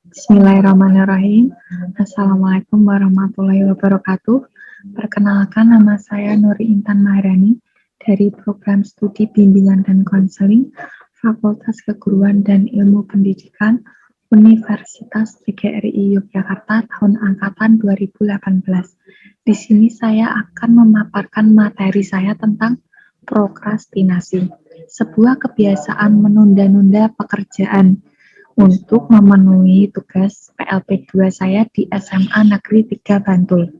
Bismillahirrahmanirrahim. Assalamualaikum warahmatullahi wabarakatuh. Perkenalkan, nama saya Nuri Intan Maharani dari Program Studi Bimbingan dan Konseling Fakultas Keguruan dan Ilmu Pendidikan Universitas PGRI Yogyakarta tahun angkatan 2018. Di sini saya akan memaparkan materi saya tentang prokrastinasi, sebuah kebiasaan menunda-nunda pekerjaan untuk memenuhi tugas PLP 2 saya di SMA Negeri 3 Bantul.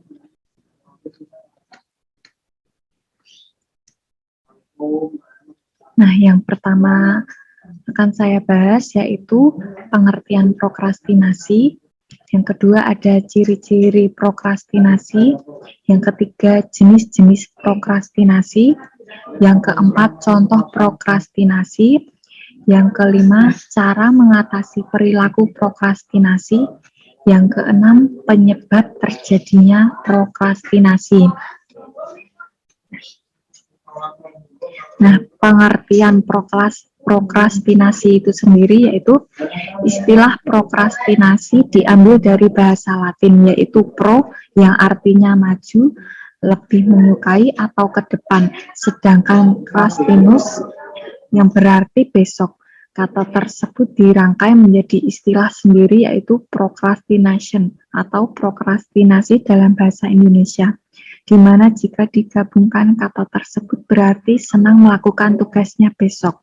Nah, yang pertama akan saya bahas yaitu pengertian prokrastinasi. Yang kedua ada ciri-ciri prokrastinasi. Yang ketiga jenis-jenis prokrastinasi. Yang keempat contoh prokrastinasi. Yang kelima, cara mengatasi perilaku prokrastinasi. Yang keenam, penyebab terjadinya prokrastinasi. Nah, pengertian prokrastinasi itu sendiri yaitu istilah prokrastinasi diambil dari bahasa Latin, yaitu pro yang artinya maju, lebih menyukai atau ke depan, sedangkan crastinus yang berarti besok. Kata tersebut dirangkai menjadi istilah sendiri yaitu procrastination atau prokrastinasi dalam bahasa Indonesia, di mana jika digabungkan kata tersebut berarti senang melakukan tugasnya besok.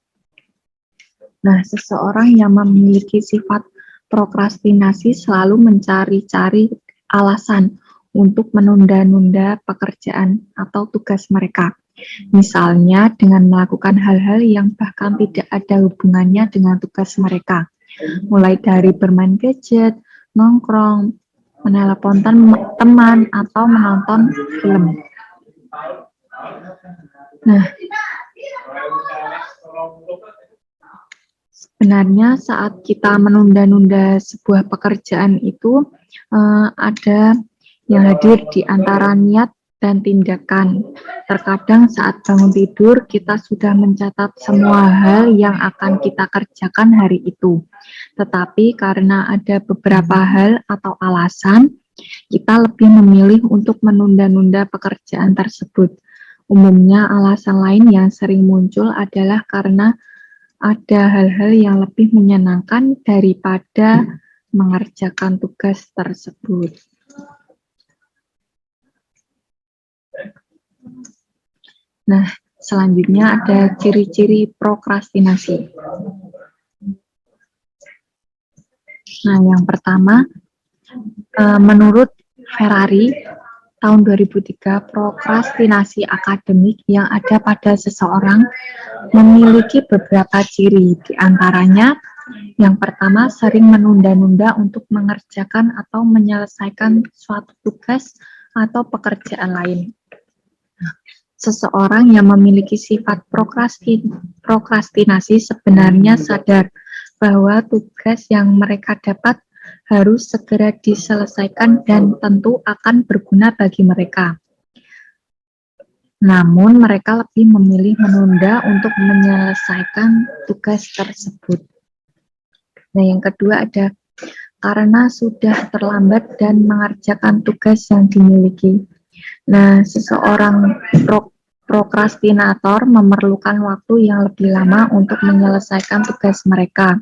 Nah, seseorang yang memiliki sifat prokrastinasi selalu mencari-cari alasan untuk menunda-nunda pekerjaan atau tugas mereka. Misalnya dengan melakukan hal-hal yang bahkan tidak ada hubungannya dengan tugas mereka, mulai dari bermain gadget, nongkrong, menelepon teman, atau menonton film. Nah, sebenarnya saat kita menunda-nunda sebuah pekerjaan itu ada yang hadir di antara niat dan tindakan. Terkadang saat bangun tidur, kita sudah mencatat semua hal yang akan kita kerjakan hari itu. Tetapi karena ada beberapa hal atau alasan, kita lebih memilih untuk menunda-nunda pekerjaan tersebut. Umumnya alasan lain yang sering muncul adalah karena ada hal-hal yang lebih menyenangkan daripada mengerjakan tugas tersebut. Nah, selanjutnya ada ciri-ciri prokrastinasi. Nah, yang pertama, menurut Ferrari, tahun 2003, prokrastinasi akademik yang ada pada seseorang memiliki beberapa ciri. Di antaranya, yang pertama, sering menunda-nunda untuk mengerjakan atau menyelesaikan suatu tugas atau pekerjaan lain. Seseorang yang memiliki sifat prokrastinasi sebenarnya sadar bahwa tugas yang mereka dapat harus segera diselesaikan dan tentu akan berguna bagi mereka. Namun mereka lebih memilih menunda untuk menyelesaikan tugas tersebut. Nah, yang kedua ada karena sudah terlambat dan mengerjakan tugas yang dimiliki. Nah, seseorang prokrastinator memerlukan waktu yang lebih lama untuk menyelesaikan tugas mereka.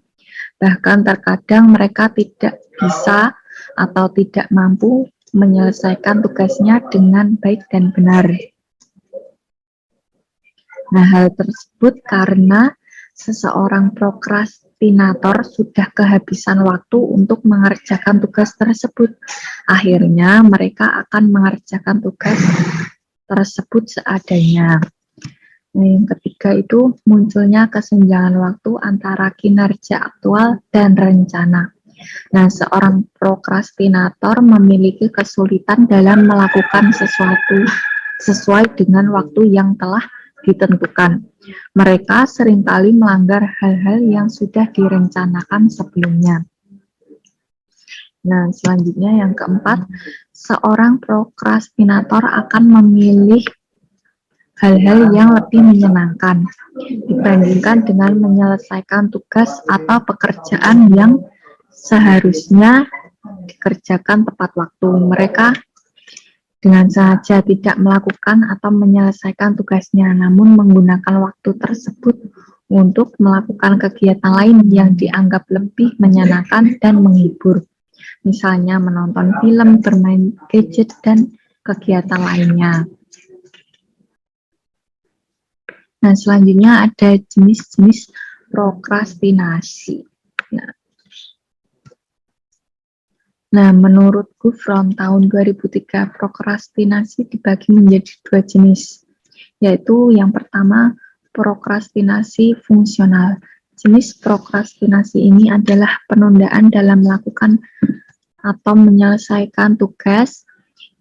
Bahkan terkadang mereka tidak bisa atau tidak mampu menyelesaikan tugasnya dengan baik dan benar. Nah, hal tersebut karena seseorang prokrastinator sudah kehabisan waktu untuk mengerjakan tugas tersebut. Akhirnya mereka akan mengerjakan tugas tersebut seadanya. Nah, yang ketiga itu munculnya kesenjangan waktu antara kinerja aktual dan rencana. Nah, seorang prokrastinator memiliki kesulitan dalam melakukan sesuatu sesuai dengan waktu yang telah ditentukan. Mereka seringkali melanggar hal-hal yang sudah direncanakan sebelumnya. Nah, selanjutnya yang keempat, seorang prokrastinator akan memilih hal-hal yang lebih menyenangkan dibandingkan dengan menyelesaikan tugas atau pekerjaan yang seharusnya dikerjakan tepat waktu. Mereka dengan sengaja tidak melakukan atau menyelesaikan tugasnya, namun menggunakan waktu tersebut untuk melakukan kegiatan lain yang dianggap lebih menyenangkan dan menghibur. Misalnya menonton film, bermain gadget, dan kegiatan lainnya. Nah, selanjutnya ada jenis-jenis prokrastinasi. Nah, menurut Gufron tahun 2003, prokrastinasi dibagi menjadi dua jenis, yaitu yang pertama, prokrastinasi fungsional. Jenis prokrastinasi ini adalah penundaan dalam melakukan atau menyelesaikan tugas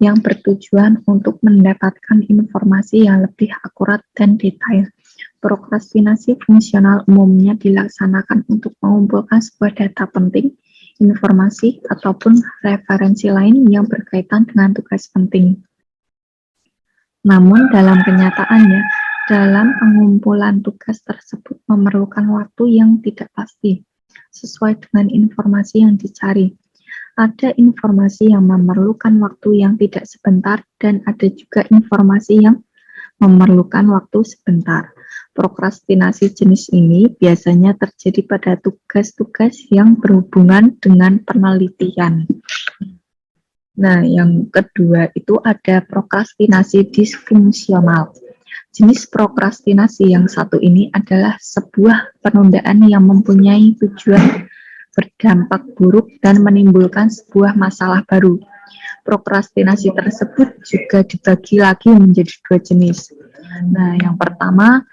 yang bertujuan untuk mendapatkan informasi yang lebih akurat dan detail. Prokrastinasi fungsional umumnya dilaksanakan untuk mengumpulkan sebuah data penting, informasi, ataupun referensi lain yang berkaitan dengan tugas penting. Namun dalam kenyataannya, dalam pengumpulan tugas tersebut memerlukan waktu yang tidak pasti, sesuai dengan informasi yang dicari. Ada informasi yang memerlukan waktu yang tidak sebentar, dan ada juga informasi yang memerlukan waktu sebentar. Prokrastinasi jenis ini biasanya terjadi pada tugas-tugas yang berhubungan dengan penelitian. Nah, yang kedua itu ada prokrastinasi disfungsional. Jenis prokrastinasi yang satu ini adalah sebuah penundaan yang mempunyai tujuan berdampak buruk dan menimbulkan sebuah masalah baru. Prokrastinasi tersebut juga dibagi lagi menjadi dua jenis. Nah, yang pertama,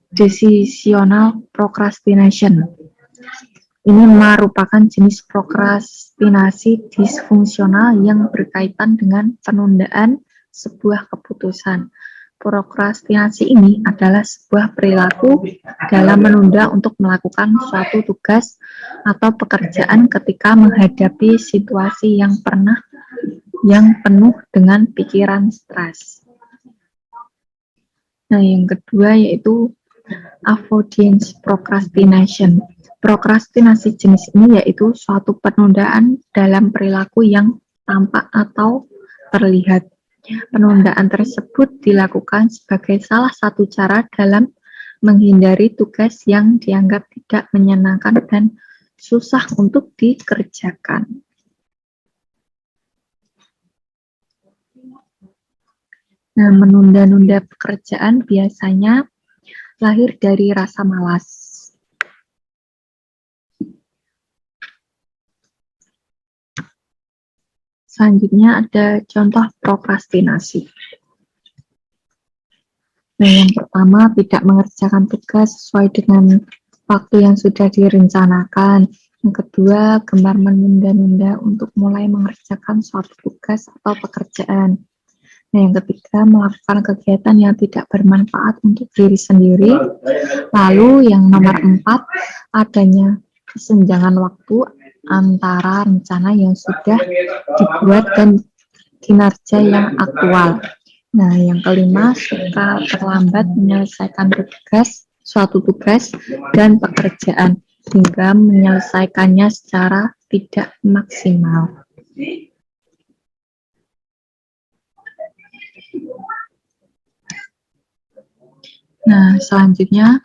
decisional procrastination. Ini merupakan jenis prokrastinasi disfungsional yang berkaitan dengan penundaan sebuah keputusan. Prokrastinasi ini adalah sebuah perilaku dalam menunda untuk melakukan suatu tugas atau pekerjaan ketika menghadapi situasi yang penuh dengan pikiran stres. Nah, yang kedua yaitu avoidance procrastination. Prokrastinasi jenis ini yaitu suatu penundaan dalam perilaku yang tampak atau terlihat. Penundaan tersebut dilakukan sebagai salah satu cara dalam menghindari tugas yang dianggap tidak menyenangkan dan susah untuk dikerjakan. Nah, menunda-nunda pekerjaan biasanya lahir dari rasa malas. Selanjutnya ada contoh prokrastinasi. Nah, yang pertama, tidak mengerjakan tugas sesuai dengan waktu yang sudah direncanakan. Yang kedua, gemar menunda-nunda untuk mulai mengerjakan suatu tugas atau pekerjaan. Nah, yang ketiga, melakukan kegiatan yang tidak bermanfaat untuk diri sendiri. Lalu yang nomor 4, adanya kesenjangan waktu antara rencana yang sudah dibuat dan kinerja yang aktual. Nah, yang kelima, suka terlambat menyelesaikan suatu tugas dan pekerjaan hingga menyelesaikannya secara tidak maksimal. Nah, selanjutnya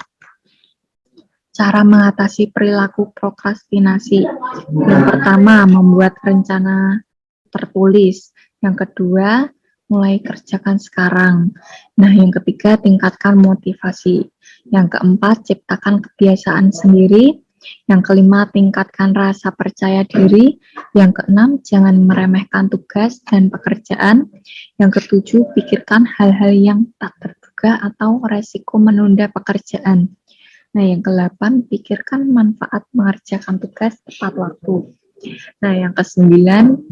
cara mengatasi perilaku prokrastinasi. Yang pertama, membuat rencana tertulis. Yang kedua, mulai kerjakan sekarang. Nah, yang ketiga, tingkatkan motivasi. Yang keempat, ciptakan kebiasaan sendiri. Yang kelima, tingkatkan rasa percaya diri. Yang keenam, jangan meremehkan tugas dan pekerjaan. Yang ketujuh, pikirkan hal-hal yang tak terduga atau resiko menunda pekerjaan. Nah, yang ke-8, pikirkan manfaat mengerjakan tugas tepat waktu. Nah, yang ke-9,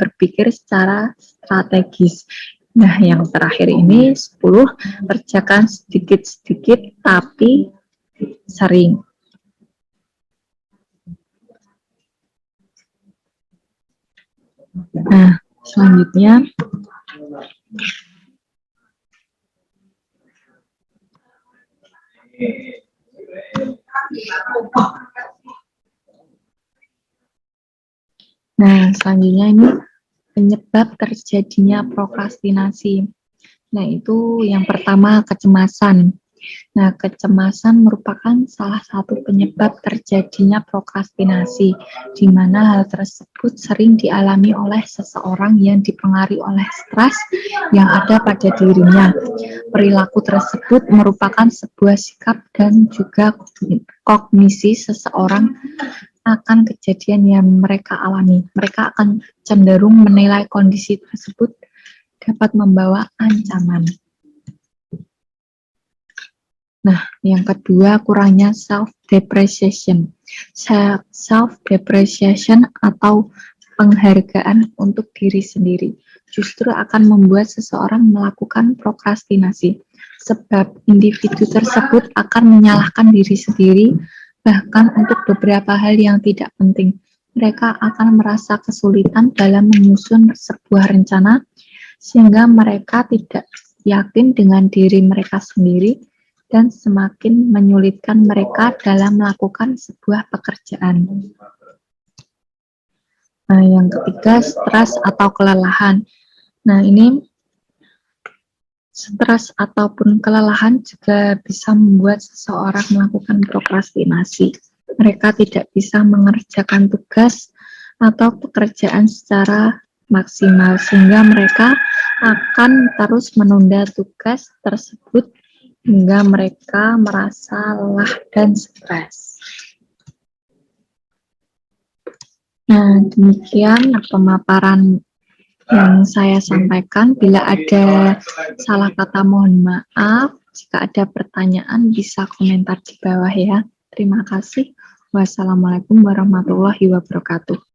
berpikir secara strategis. Nah, yang terakhir ini 10, kerjakan sedikit-sedikit tapi sering. Nah, selanjutnya Nah, selanjutnya ini penyebab terjadinya prokrastinasi. Nah, itu yang pertama kecemasan. Nah, kecemasan merupakan salah satu penyebab terjadinya prokrastinasi, di mana hal tersebut sering dialami oleh seseorang yang dipengaruhi oleh stres yang ada pada dirinya. Perilaku tersebut merupakan sebuah sikap dan juga kognisi seseorang akan kejadian yang mereka alami. Mereka akan cenderung menilai kondisi tersebut dapat membawa ancaman. Nah, yang kedua, kurangnya self-depreciation. Self-depreciation atau penghargaan untuk diri sendiri justru akan membuat seseorang melakukan prokrastinasi, sebab individu tersebut akan menyalahkan diri sendiri, bahkan untuk beberapa hal yang tidak penting. Mereka akan merasa kesulitan dalam menyusun sebuah rencana, sehingga mereka tidak yakin dengan diri mereka sendiri dan semakin menyulitkan mereka dalam melakukan sebuah pekerjaan. Nah, yang ketiga, stres atau kelelahan. Nah, ini stres ataupun kelelahan juga bisa membuat seseorang melakukan prokrastinasi. Mereka tidak bisa mengerjakan tugas atau pekerjaan secara maksimal, sehingga mereka akan terus menunda tugas tersebut hingga mereka merasa lelah dan stres. Nah, demikian pemaparan yang saya sampaikan. Bila ada salah kata, mohon maaf. Jika ada pertanyaan, bisa komentar di bawah ya. Terima kasih. Wassalamualaikum warahmatullahi wabarakatuh.